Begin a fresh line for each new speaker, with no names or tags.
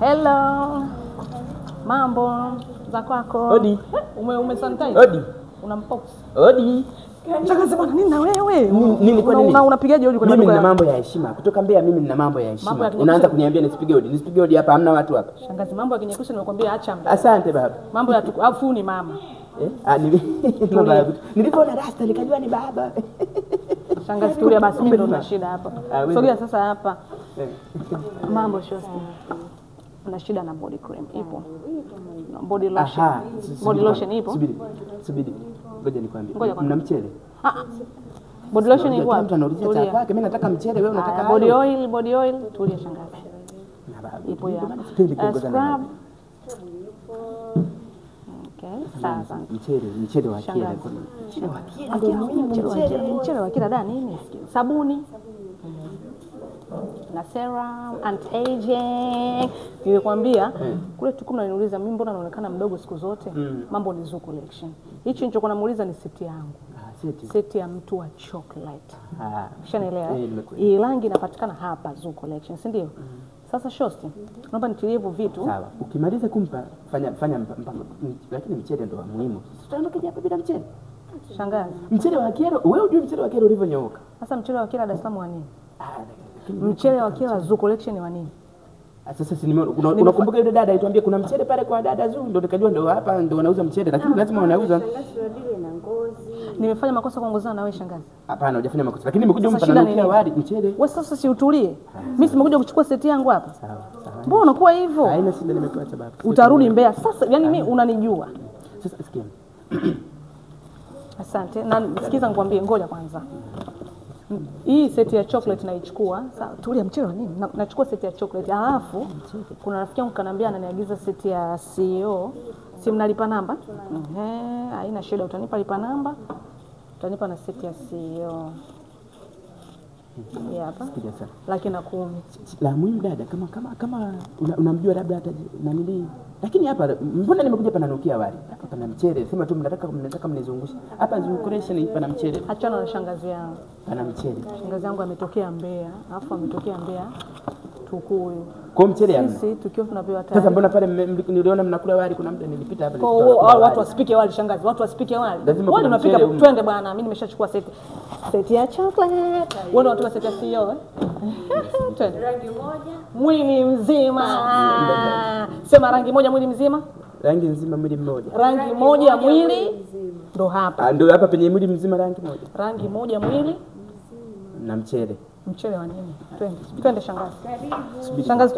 Hello. Mambo za kwako?
Odi.
Umesanitize?
Odi.
Una mpox?
Odi.
Shangazi bwana, nini na wewe?
Nini kwa nini?
Unapigaje hodi kwa
mimi nina mambo ya heshima. Kutoka Mbeya mimi nina mambo ya heshima. Unaanza kuniambia nisipige hodi. Nisipige hodi hapa, hamna watu hapa.
Shangazi, mambo ya kinyekusha nimekwambia acha mbele.
Asante baba.
Mambo ya afu ni mama.
Nilipoona rasta nikajua ni baba.
Shangazi tulia basi, mimi ndo na shida hapa. Sogea sasa hapa. Mambo shosti. Una shida na body cream ipo? Body lotion.
Aha,
body lotion ipo?
Subiri. Ngoja nikwambie. Mna mchele?
Body lotion ipo wapi?
Mtu anaulizia cha kwake, mimi nataka mchele, wewe unataka
body oil, tulia shangazi. Ipo ya scrub. Okay, sasa
mchele wa kila.
Mchele wa kila dani nini? Sabuni na serum anti-aging. Nilikwambia kule tuko mnaniuliza mimi mbona naonekana mdogo siku zote? Mambo ni Zoo Collection. Hichi nilichokuwa namuuliza ni seti yangu. Seti ya mtu wa chocolate. Ushanielewa? Hii rangi inapatikana hapa Zoo Collection, si ndio? Sasa shosti, naomba nitilie hivyo vitu.
Sawa. Ukimaliza kumpa fanya lakini mchele ndio muhimu. Tutaondoka hapa bila mchele.
Shangazi.
Mchele wa kero, wewe unajua mchele wa kero ulivyonyooka.
Sasa mchele wa kero Dar es Salaam wa nini? Mchele wa kero Zoo Collection wa nini?
Sasa si unakumbuka yule dada aituambia kuna mchele pale kwa dada Zoo, ndio nikajua ndio hapa ndio wanauza mchele, lakini lazima wanauza.
Nimefanya makosa kuongozana na wewe shangazi?
Hapana, hujafanya makosa. Lakini nimekuja mpananukia wali mchele.
Wewe sasa si utulie. Mimi simekuja kuchukua seti yangu hapa.
Sawa.
Mbona unakuwa hivyo?
Haina shida, nimekuacha baba.
Utarudi Mbeya. Sasa yani mimi unanijua.
Sasa sikia.
Asante. Na sikiza nikwambie, ngoja kwanza. Hii seti ya chocolate naichukua. Sawa, tulia mchele wa nini? Nachukua seti ya chocolate. Alafu kuna rafiki yangu kanambia ananiagiza seti ya CEO. Si mnalipa namba? Haina shida, utanipa lipa namba. Utanipa na seti ya CEO. Hapa.
Sikia sana.
Laki na 10.
La muhimu dada, kama unamjua labda hata na nini. Lakini hapa mbona nimekuja pananukia wali? Hapa pana mchele. Sema tu mnataka mnizungushe. Hapa Zoo Collection pana mchele.
Achana na shangazi yangu.
Pana mchele.
Shangazi yangu ametokea Mbeya, alafu ametokea Mbeya Tukuyu.
Kwa mchele ya
sisi tukiwa tunapewa tayari.
Sasa mbona pale niliona mnakula wali, kuna muda nilipita hapa.
Kwa watu wasipike wali shangazi, watu wasipike wali. Wali unapika twende bwana, mimi nimeshachukua seti ya chocolate. Wewe unataka seti ya CEO twende. Rangi moja mwili mzima. Sema rangi moja mwili mzima?
Rangi nzima mwili mmoja.
Rangi moja mwili ndo hapa.
Ndio hapa penye mwili mzima rangi moja.
Rangi moja mwili
na mchele.
Mchele wa nini? Twende shangazi. Shangazi